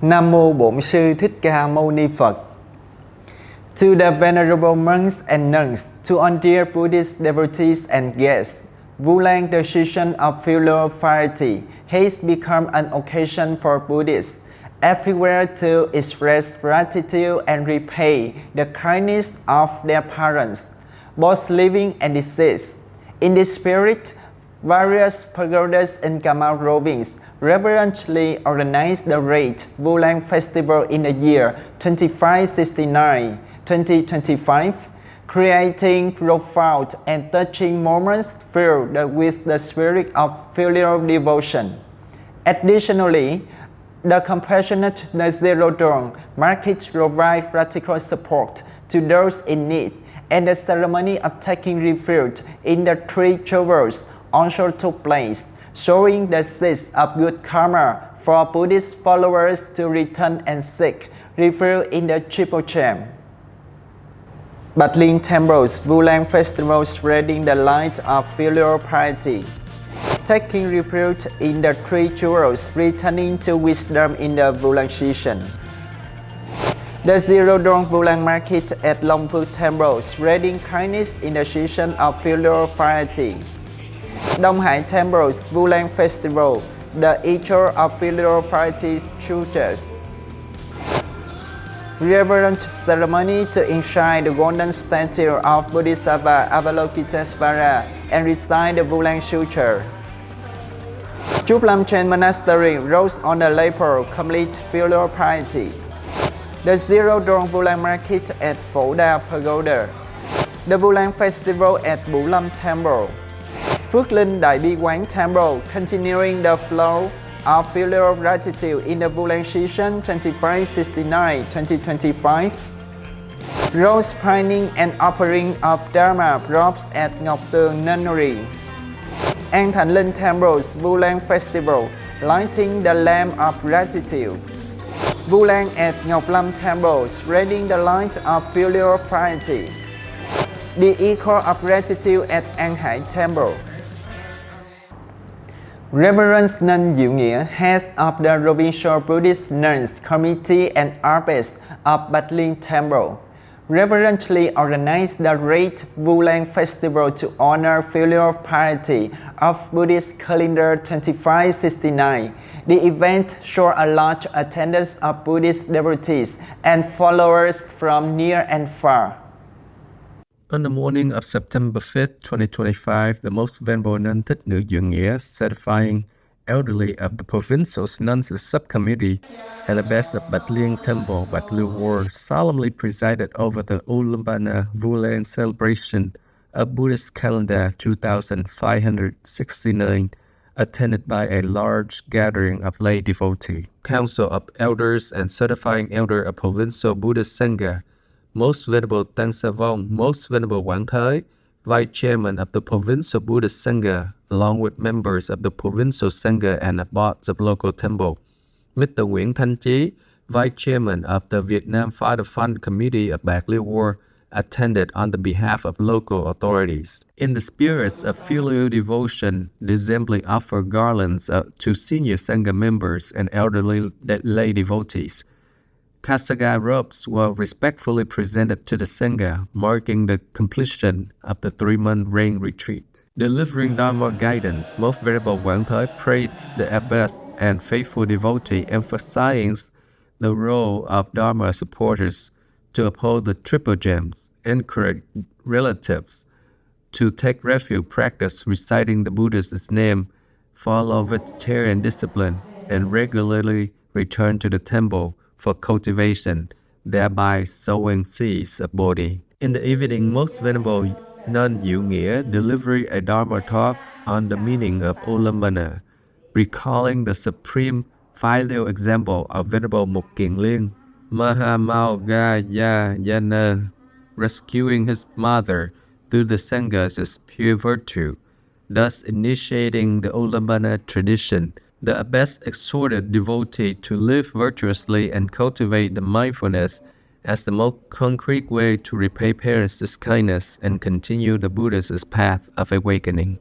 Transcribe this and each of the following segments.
Nam mô Bổn Sư Thích Ca Mâu Ni Phật. To the venerable monks and nuns, to all dear Buddhist devotees and guests, Vulang the season of filial piety has become an occasion for Buddhists everywhere to express gratitude and repay the kindness of their parents, both living and deceased. In this spirit, various pagodas in Kamal province reverently organized the great Vulang festival in the year 2569-2025, creating profound and touching moments filled with the spirit of filial devotion. Additionally, the compassionate Zero Dawn market provides practical support to those in need, and the ceremony of taking refuge in the three jewels also took place, showing the seeds of good karma for Buddhist followers to return and seek refuge in the Triple Gem. Battling Temples Vulang Festival spreading the light of filial piety. Taking refuge in the three jewels, returning to wisdom in the Vulang season. The Zero Dawn Vulang Market at Long Phước Temple, spreading kindness in the season of filial piety. Đông Hải Temple's Vulang Festival, the Eater of Filial Piety Tutors. Reverent ceremony to enshrine the golden statue of Bodhisattva Avalokitesvara and recite the Vulang Sutra. Chúc Lam Chen Monastery rose on the label complete filial piety. The Zero Dawn Vulang Market at Phổ Đà Pagoda. The Vulang Festival at Bủ Lâm Temple. Phước Linh Đại Bi Quán Temple, continuing the flow of filial gratitude in the Vulang season 2569-2025. Rose Pining and offering of Dharma props at Ngọc Tường Nunnery. An Thành Linh Temple's Vulang Festival, lighting the lamp of gratitude. Vulang at Ngọc Lâm Temple, spreading the light of filial piety. The Echo of Gratitude at An Hải Temple. Reverend Nun Diệu Nghĩa, head of the Provincial Buddhist Nuns Committee and Abbess of Battling Temple, reverently organized the great Vulang Festival to honor filial piety of Buddhist calendar 2569. The event showed a large attendance of Buddhist devotees and followers from near and far. On the morning of September 5th, 2025, the Most Venerable Nun Thích Nữ Diệu Nghĩa, certifying elderly of the Provincial Nuns Subcommittee and the best of Battling Temple, Battling Ward, solemnly presided over the Ulaanbaatar Vulang celebration of Buddhist calendar 2569, attended by a large gathering of lay devotees, Council of Elders and Certifying Elder of Provincial Buddhist Sangha, Most Venerable Tăng Sa Vong, Most Venerable Quảng Thới, Vice Chairman of the Provincial Buddhist Sangha, along with members of the Provincial Sangha and the boards of local temple. Mr. Nguyễn Thanh Chí, Vice Chairman of the Vietnam Father Fund Committee of Bạc Liêu War, attended on the behalf of local authorities. In the spirits of filial devotion, the assembly offered garlands to senior Sangha members and elderly lay devotees. Kasaga robes were respectfully presented to the Sangha, marking the completion of the 3-month rain retreat. Delivering Dharma guidance, Most Venerable Quảng Thới praised the abbess and faithful devotee, emphasizing the role of Dharma supporters to uphold the Triple Gems, encourage relatives to take refuge, practice reciting the Buddha's name, follow vegetarian discipline, and regularly return to the temple for cultivation, thereby sowing seeds of Bodhi. In the evening, Most Venerable Nun Diệu Nghĩa delivered a Dharma talk on the meaning of Ulaanbaatar, recalling the supreme filial example of Venerable Mục Kiền Liên, Mahamauggayana, rescuing his mother through the Sangha's pure virtue, thus initiating the Ulaanbaatar tradition. The abbess exhorted devotees to live virtuously and cultivate the mindfulness as the most concrete way to repay parents' kindness and continue the Buddha's path of awakening.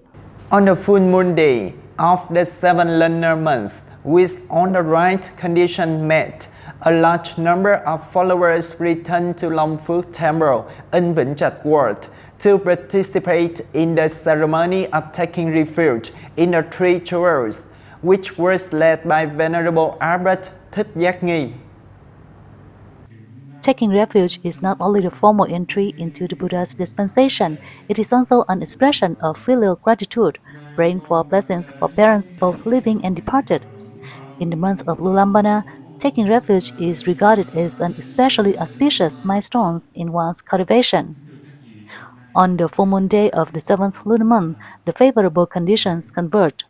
On the full moon day of the 7 lunar months, with all the right conditions met, a large number of followers returned to Long Phước Temple in Vĩnh Trạch Ward to participate in the ceremony of taking refuge in the three jewels, which was led by Venerable Albert Thích Giác Nghi. Taking refuge is not only the formal entry into the Buddha's dispensation, it is also an expression of filial gratitude, praying for blessings for parents both living and departed. In the month of Lulambana, taking refuge is regarded as an especially auspicious milestone in one's cultivation. On the full moon day of the 7th lunar month, the favorable conditions converge.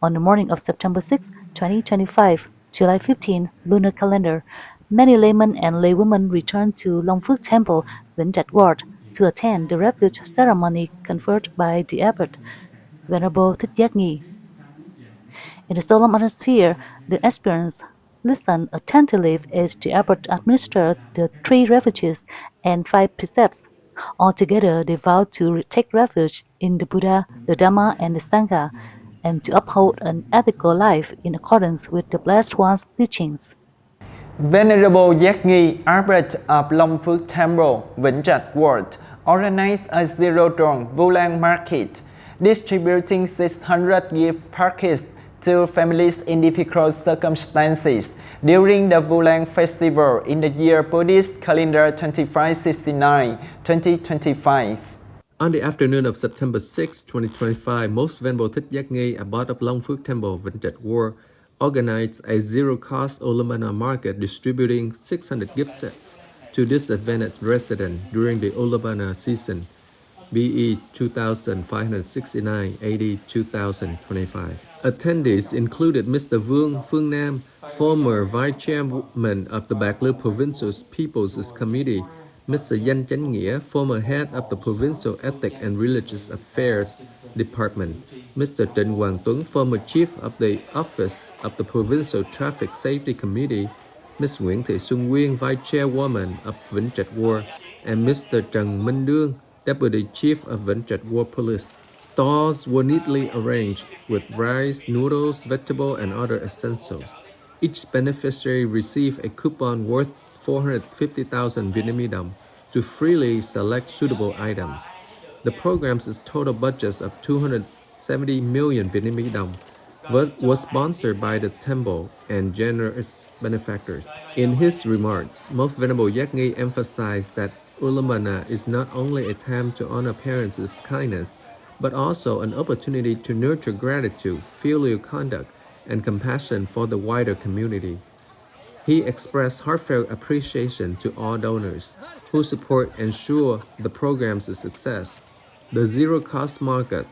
On the morning of September 6, 2025, July 15, lunar calendar, many laymen and laywomen returned to Long Phước Temple, Vĩnh Trạch Ward, to attend the refuge ceremony conferred by the abbot, Venerable Thích Giác Nghi. In the solemn atmosphere, the aspirants listened attentively as the abbot administered the 3 refuges and 5 precepts. Altogether, they vowed to take refuge in the Buddha, the Dhamma, and the Sangha, and to uphold an ethical life in accordance with the Blessed One's teachings. Venerable Giác Nghi, Abbot of Long Phước Temple, Vĩnh Trạch Ward, organized a zero-drone Vulang market, distributing 600 gift packets to families in difficult circumstances during the Vulang Festival in the year Buddhist calendar 2569, 2025. On the afternoon of September 6, 2025, Most Venerable Thích Giác Nghi, Abbot of Long Phước Temple, Vĩnh Trạch Ward, organized a zero-cost Ulamana market distributing 600 gift sets to disadvantaged residents during the Ulamana season, BE 2569, AD 2025. Attendees included Mr. Vương Phương Nam, former Vice Chairman of the Bạc Liêu Provincial People's Committee, Mr. Danh Chánh Nghĩa, former head of the Provincial Ethics and Religious Affairs Department, Mr. Trịnh Hoàng Tuấn, former chief of the Office of the Provincial Traffic Safety Committee, Ms. Nguyễn Thị Xuân Nguyên, Vice Chairwoman of Vĩnh Trạch Ward, and Mr. Trần Minh Đương, Deputy Chief of Vĩnh Trạch Ward Police. Stalls were neatly arranged with rice, noodles, vegetable, and other essentials. Each beneficiary received a coupon worth 450,000 Vietnamese đồng to freely select suitable items. The program's total budget of 270 million Vietnamese đồng was sponsored by the temple and generous benefactors. In his remarks, Most Venerable Giác Nghi emphasized that Ulamana is not only a time to honor parents' kindness, but also an opportunity to nurture gratitude, filial conduct, and compassion for the wider community. He expressed heartfelt appreciation to all donors who support and ensure the program's success. The zero-cost market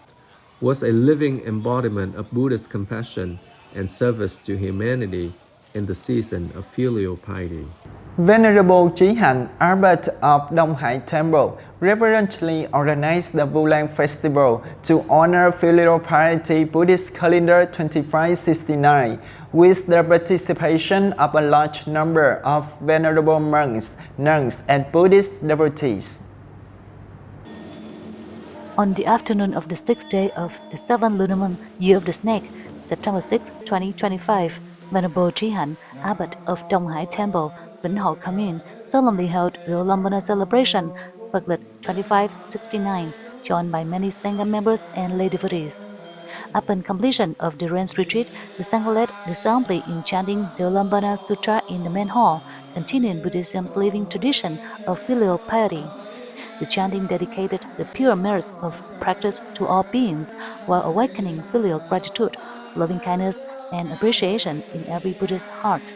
was a living embodiment of Buddha's compassion and service to humanity in the season of filial piety. Venerable Trí Hạnh, Abbot of Đông Hải Temple, reverently organized the Vulang Festival to honor filial piety Buddhist calendar 2569 with the participation of a large number of venerable monks, nuns, and Buddhist devotees. On the afternoon of the 6th day of the 7th lunar month, year of the snake, September 6, 2025, Venerable Trí Hạnh, Abbot of Đông Hải Temple, Vĩnh Hậu Commune, solemnly held the Lambana celebration, Phật lịch 2569, joined by many Sangha members and lay devotees. Upon completion of the rains retreat, the Sangha led the assembly in chanting the Lambana Sutra in the main hall, continuing Buddhism's living tradition of filial piety. The chanting dedicated the pure merits of practice to all beings while awakening filial gratitude, loving kindness, and appreciation in every Buddhist heart.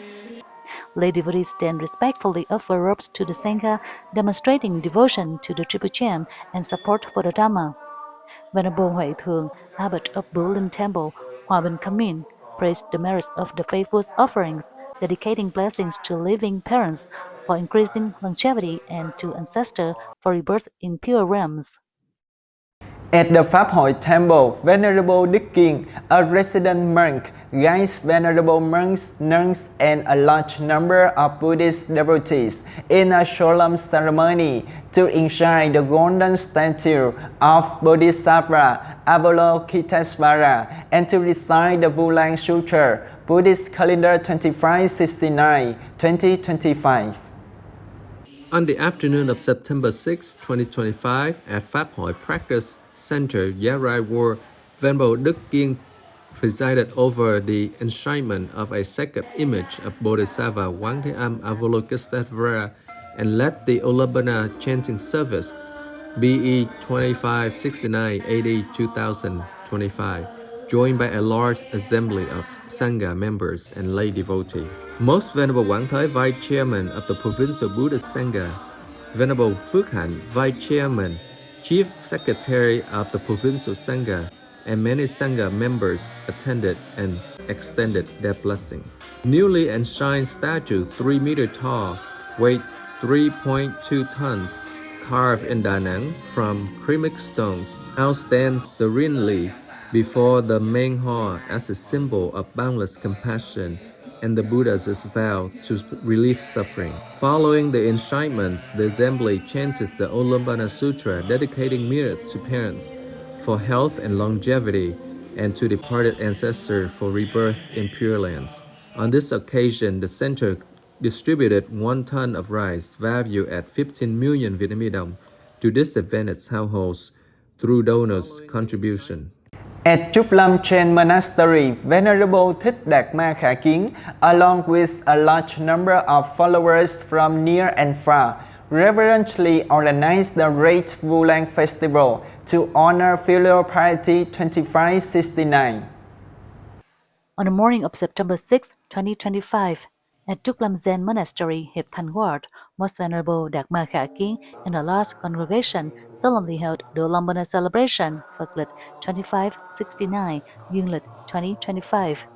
Lay devotees then respectfully offer robes to the Sangha, demonstrating devotion to the Triple Gem and support for the Dhamma. Venerable Huệ Thường, Abbot of Buddhism Temple, Hòa Bình Commune, praised the merits of the faithful's offerings, dedicating blessings to living parents for increasing longevity and to ancestors for rebirth in pure realms. At the Pháp Hội Temple, Venerable Đức Kiên, a resident monk, guides venerable monks, nuns, and a large number of Buddhist devotees in a solemn ceremony to enshrine the golden statue of Bodhisattva Avalokitesvara and to recite the Vulang Sutra, Buddhist calendar 2569, 2025. On the afternoon of September 6, 2025, at Pháp Hội Practice Center, Gia War, Venerable Đức Kiên presided over the enshrinement of a sacred image of Bodhisattva Quán Thế Âm Avalokiteshvara and led the Ulambana chanting service BE 2569 AD 2025, joined by a large assembly of Sangha members and lay devotee. Most Venerable Quảng Thới, Vice Chairman of the Provincial Buddhist Sangha, Venerable Phước Hạnh, Vice Chairman, Chief Secretary of the Provincial Sangha, and many Sangha members attended and extended their blessings. Newly enshrined statue, 3 meter tall, weight 3.2 tons, carved in Da Nang from ceramic stones, now stands serenely before the main hall as a symbol of boundless compassion and the Buddha's vow to relieve suffering. Following the enshrinements, the assembly chanted the Ulambana Sutra, dedicating merit to parents for health and longevity, and to departed ancestors for rebirth in Pure Lands. On this occasion, the center distributed 1 ton of rice, valued at 15 million Vietnamese đồng, to disadvantaged households through donors' contribution. At Trúc Lâm Chen Monastery, Venerable Thích Đạt Ma Khả Kiến, along with a large number of followers from near and far, reverently organized the Great Vu Lan Festival to honor filial piety 2569. On the morning of September 6, 2025, at Trúc Lâm Zen Monastery, Hiệp Thành Ward, Most Venerable Đạt Ma Khả Kiến and a large congregation solemnly held the Ulambana celebration, Phật lịch 2569, Dương lịch 2025.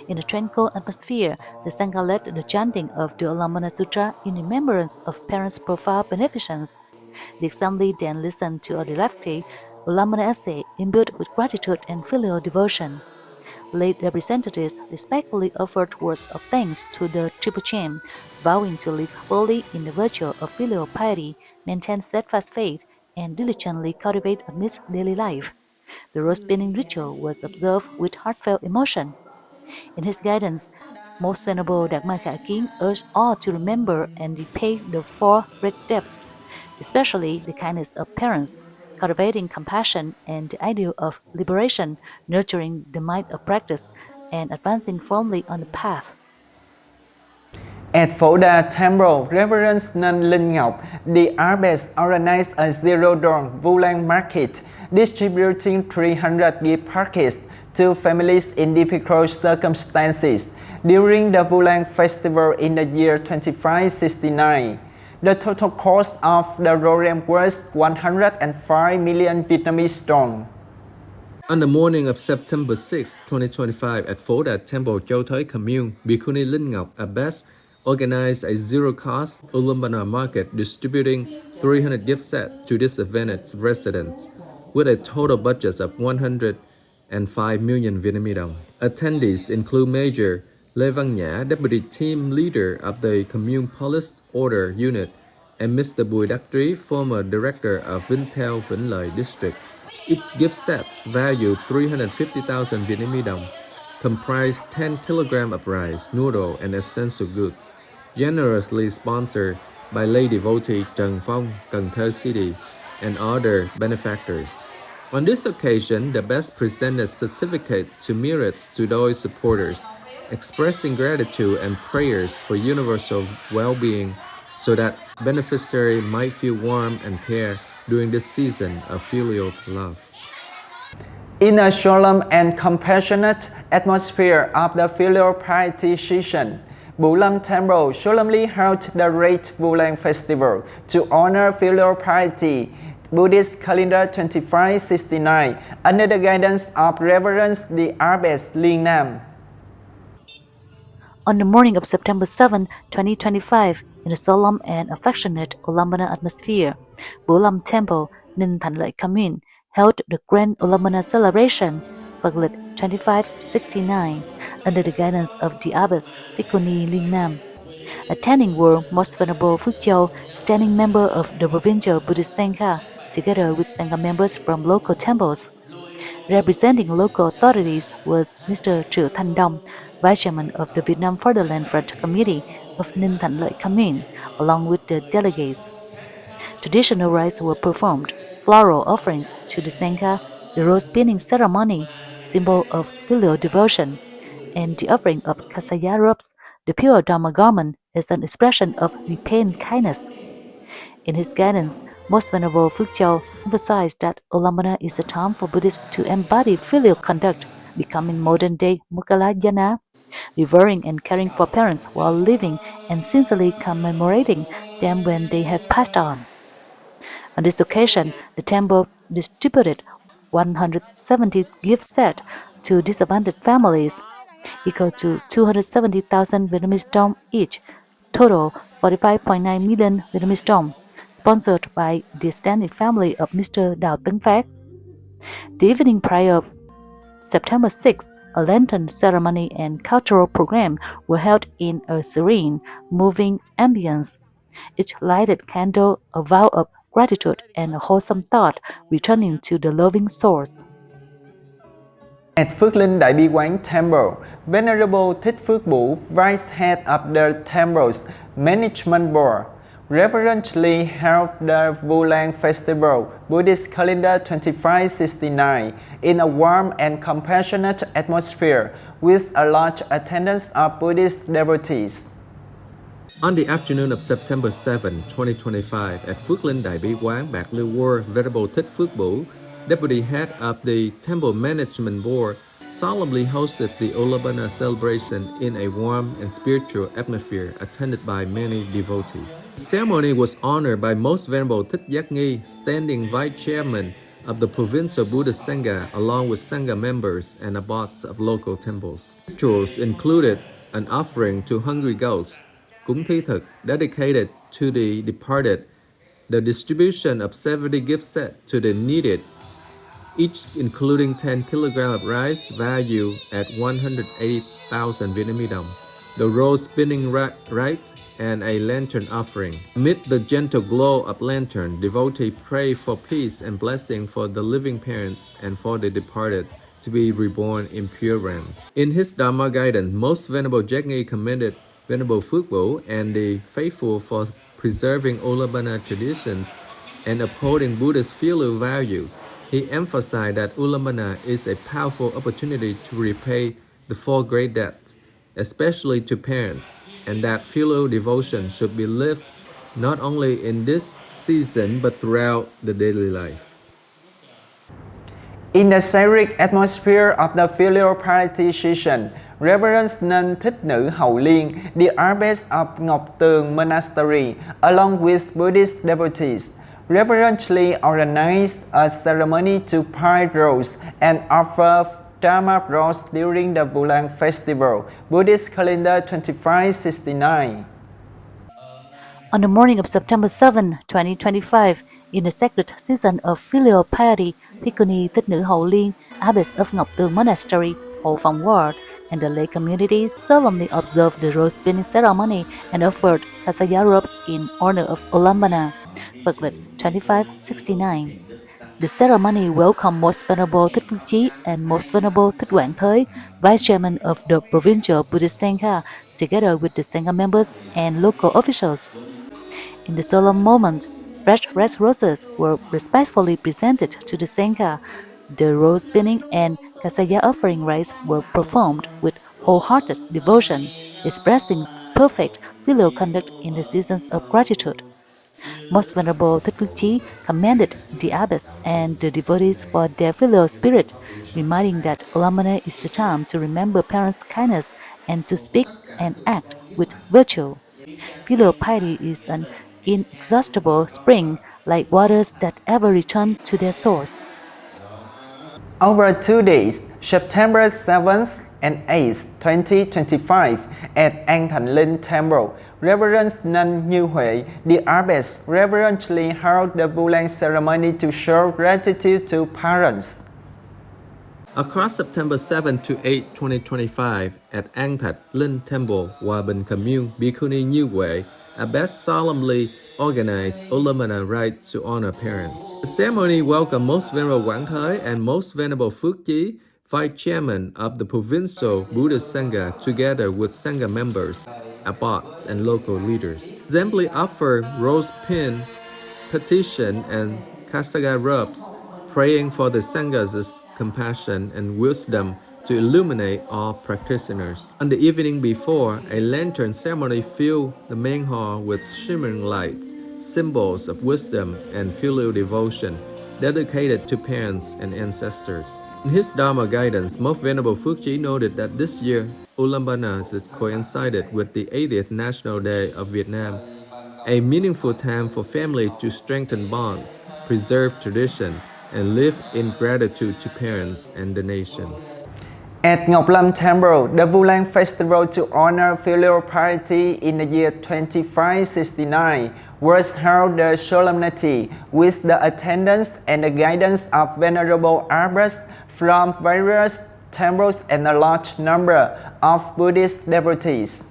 In a tranquil atmosphere, the Sangha led the chanting of the Ulambana Sutra in remembrance of parents' profound beneficence. The assembly then listened to a lengthy Ulambana essay imbued with gratitude and filial devotion. Late representatives respectfully offered words of thanks to the Triple Chain, vowing to live fully in the virtue of filial piety, maintain steadfast faith, and diligently cultivate amidst daily life. The rose spinning ritual was observed with heartfelt emotion. In his guidance, Most Venerable Đạt Ma Khả Kiến urged all to remember and repay the 4 great debts, especially the kindness of parents, cultivating compassion and the ideal of liberation, nurturing the mind of practice, and advancing firmly on the path. At Phổ Đà Temple, Reverend Nun Linh Ngọc, the abbess organized a zero-dawn Vu Lan market, distributing 300 gift packets to families in difficult circumstances during the Vu Lan festival in the year 2569. The total cost of the program was 105 million Vietnamese đồng. On the morning of September 6, 2025, at Phổ Đà Temple, Châu Thới Commune, Bhikkhuni Linh Ngọc, Abbess, organized a zero-cost Ulambana market distributing 300 gift sets to disadvantaged residents, with a total budget of 105 million Vietnamese đồng. Attendees include Major Lê Văn Nhã, Deputy Team Leader of the Commune Police Order Unit, and Mr. Bùi Đắc Trí, former Director of Vintel Vĩnh Lợi District. Each gift sets, valued 350,000 Vietnamese đồng, comprised 10 kg of rice, noodle, and essential goods, generously sponsored by lay devotee Trần Phong, Cần Thơ City, and other benefactors. On this occasion, the best presented certificate to merit to those supporters, expressing gratitude and prayers for universal well-being so that beneficiary might feel warm and care during this season of filial love. In a solemn and compassionate atmosphere of the filial piety season, Vu Lan Temple solemnly held the Great Vu Lan Festival to honor filial piety, Buddhist calendar 2569, under the guidance of Reverend the Abbess Liên Nam. On the morning of September 7, 2025, in a solemn and affectionate Ulambana atmosphere, Vu Lan Temple, Ninh Thành Lợi Commune, held the Grand Ulambana celebration, Phật lịch 2569, under the guidance of the Abbess Bhikkhuni Liên Nam. Attending were Most Venerable Phước Châu, standing member of the Provincial Buddhist Sangha, together with Sangha members from local temples. Representing local authorities was Mr. Triệu Thanh Dong, Vice Chairman of the Vietnam Fatherland Front Committee of Ninh Thạnh Lợi Commune, along with the delegates. Traditional rites were performed, floral offerings to the Sangha, the rose spinning ceremony, symbol of filial devotion, and the offering of kasaya robes, the pure Dharma garment, is an expression of repaid kindness. In his guidance, Most Venerable Phước Châu emphasized that Ulambana is a time for Buddhists to embody filial conduct, becoming modern-day Mukhalayana, revering and caring for parents while living and sincerely commemorating them when they have passed on. On this occasion, the temple distributed 170 gift sets to disadvantaged families, equal to 270,000 Vietnamese dong each, total 45.9 million Vietnamese dong, sponsored by the extended family of Mr. Đào Tấn Phát. The evening prior September 6th, a lantern ceremony and cultural program were held in a serene, moving ambience. Each lighted candle a vow of gratitude and a wholesome thought returning to the loving source. At Phước Linh Đại Bi Quán Temple, Venerable Thích Phước Bủ, Vice Head of the Temple's Management Board, reverently held the Vu Lan Festival Buddhist Calendar 2569 in a warm and compassionate atmosphere with a large attendance of Buddhist devotees. On the afternoon of September 7, 2025, at Phước Linh Đại Bi Quán, Bạc Liêu War, Venerable Thích Phước Bủ, Deputy Head of the Temple Management Board, solemnly hosted the Ulambana celebration in a warm and spiritual atmosphere attended by many devotees. The ceremony was honored by Most Venerable Thích Giác Nghi, Standing Vice Chairman of the Provincial Buddhist Sangha, along with Sangha members and abbots of local temples. Rituals included an offering to hungry ghosts, cúng thí thực, dedicated to the departed, the distribution of 70 gift sets to the needed, each including 10 kg of rice, value at 180,000 Vietnamese dong, the rose spinning rite, and a lantern offering. Amid the gentle glow of lantern, devotees pray for peace and blessing for the living parents and for the departed to be reborn in pure realms. In his Dharma guidance, Most Venerable Giác Nghi commended Venerable Phước Bủ and the faithful for preserving Ulambana traditions and upholding Buddhist filial values. He emphasized that Ulambana is a powerful opportunity to repay the four great debts, especially to parents, and that filial devotion should be lived not only in this season but throughout the daily life. In the serene atmosphere of the filial piety session, Reverend Nun Thích Nữ Hậu Liên, the abbess of Ngọc Tường Monastery, along with Buddhist devotees, reverently organized a ceremony to pipe rose and offer Dharma rose during the Vu Lan Festival, Buddhist Calendar 2569. On the morning of September 7, 2025, in the sacred season of filial piety, Bhikkhuni Thích Nữ Hậu Liên, abbess of Ngọc Tường Monastery, Hồ Phòng Ward, and the lay community solemnly observed the rose spinning ceremony and offered kasaya robes in honor of Ulambana, booklet 2569. The ceremony welcomed Most Venerable Thích Phước Chí and Most Venerable Thích Quảng Thới, Vice Chairman of the Provincial Buddhist Sangha, together with the Sangha members and local officials. In the solemn moment, fresh red roses were respectfully presented to the Sangha. The rose spinning and kasaya offering rites were performed with wholehearted devotion, expressing perfect filial conduct in the seasons of gratitude. Most Venerable Thích Phước Chí commended the abbess and the devotees for their filial spirit, reminding that Ulambana is the time to remember parents' kindness and to speak and act with virtue. Filial piety is an inexhaustible spring, like waters that ever return to their source. Over 2 days, September 7th and 8th, 2025, at An Thạnh Linh Temple, Reverend Nun Như Huệ, the abbess, reverently held the Vu Lan ceremony to show gratitude to parents. Across September 7 to 8, 2025, at An Thạnh Linh Temple, Hòa Bình Commune, Bhikkhuni Như Huệ, abbess solemnly organized Ulambana rite to honor parents. The ceremony welcomed Most Venerable Quảng Thới and Most Venerable Phước Chí, Vice Chairman of the Provincial Buddhist Sangha, together with Sangha members, abbots, and local leaders. Assembly offer rose pin, petition, and kasaga robes, praying for the Sangha's compassion and wisdom to illuminate all practitioners. On the evening before, a lantern ceremony filled the main hall with shimmering lights, symbols of wisdom and filial devotion, dedicated to parents and ancestors. In his Dharma guidance, Most Venerable Phúc noted that this year, Ulaanbaatar coincided with the 80th National Day of Vietnam, a meaningful time for family to strengthen bonds, preserve tradition, and live in gratitude to parents and the nation. At Ngọc Lâm Temple, the Vu Lan Festival to honor filial piety in the year 2569 was held the solemnity with the attendance and the guidance of venerable abbots from various temples and a large number of Buddhist devotees.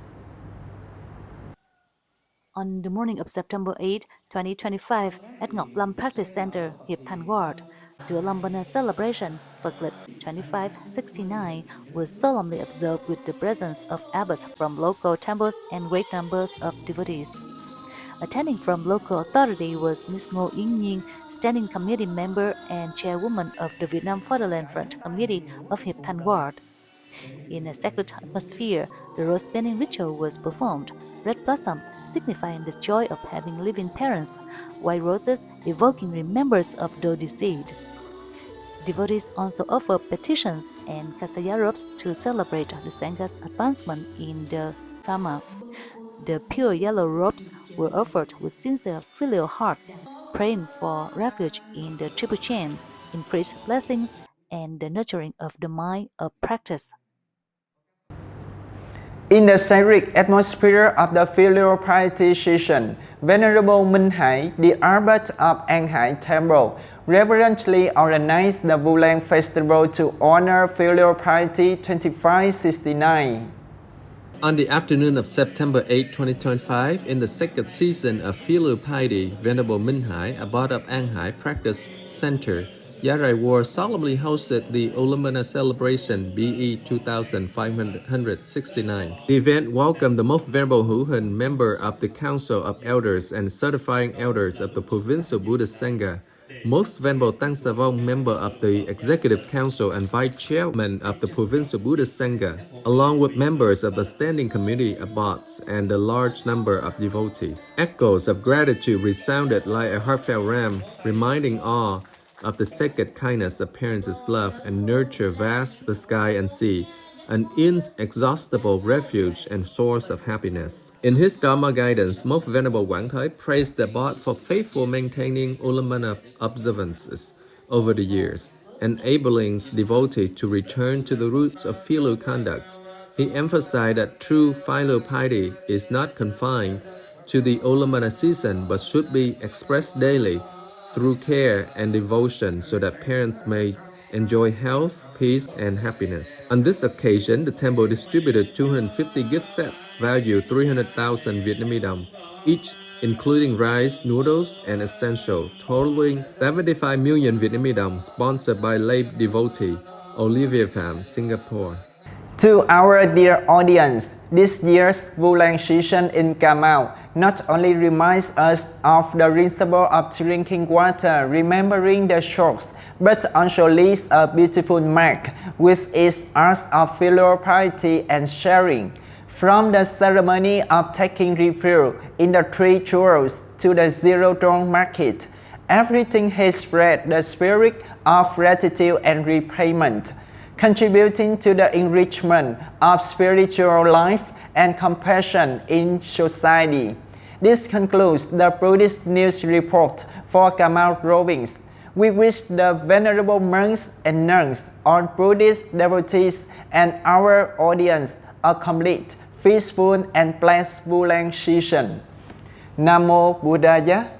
On the morning of September 8, 2025, at Ngọc Lâm Practice Center, Hiệp Thành Ward, the Ulaanbaatar celebration, Phật lịch 2569, was solemnly observed with the presence of abbots from local temples and great numbers of devotees. Attending from local authority was Ms. Ngô Yến Nhiên, Standing Committee member and Chairwoman of the Vietnam Fatherland Front Committee of Hiệp Thành Ward. In a sacred atmosphere, the rose bending ritual was performed, red blossoms signifying the joy of having living parents, white roses evoking remembrance of those deceased. Devotees also offer petitions and kasaya robes to celebrate the Sangha's advancement in the Dharma. The pure yellow robes were offered with sincere filial hearts, praying for refuge in the triple chain, increased blessings, and the nurturing of the mind of practice. In the sacred atmosphere of the filial piety session, Venerable Minh Hải, the abbot of An Hải Temple, reverently organized the Vu Lan Festival to honor filial piety 2569. On the afternoon of September 8, 2025, in the second season of filial piety, Venerable Minh Hải, abbot of An Hải Practice Center, Yarai War solemnly hosted the Ulaanbaatar celebration BE 2569. The event welcomed the Most Venerable Hữu Hình, member of the Council of Elders and Certifying Elders of the Provincial Buddhist Sangha, Most Venerable Tăng Sa Vong, member of the Executive Council and Vice Chairman of the Provincial Buddhist Sangha, along with members of the Standing Committee abbots and a large number of devotees. Echoes of gratitude resounded like a heartfelt ram, reminding all of the sacred kindness of parents' love and nurture vast the sky and sea, an inexhaustible refuge and source of happiness. In his Dharma guidance, Most Venerable Quảng Thái praised the abbot for faithful maintaining Ulaanbaatar observances over the years, enabling devotees to return to the roots of filial conduct. He emphasized that true filial piety is not confined to the Ulaanbaatar season but should be expressed daily through care and devotion so that parents may enjoy health, peace, and happiness. On this occasion, the temple distributed 250 gift sets valued 300,000 Vietnamese đồng, each including rice, noodles, and essential, totaling 75 million Vietnamese đồng, sponsored by lay devotee Olivia Pham, Singapore. To our dear audience, this year's Vu Lan session in Cà Mau not only reminds us of the principle of drinking water, remembering the shocks, but also leaves a beautiful mark with its arts of filial piety and sharing. From the ceremony of taking refuel in the Three Jewels to the Zero Dawn Market, everything has spread the spirit of gratitude and repayment, contributing to the enrichment of spiritual life and compassion in society. This concludes the Buddhist News Report for Cà Mau Province. We wish the venerable monks and nuns, all Buddhist devotees, and our audience a complete, peaceful, and blessed Vu Lan season. Nam Mô Buddhaya.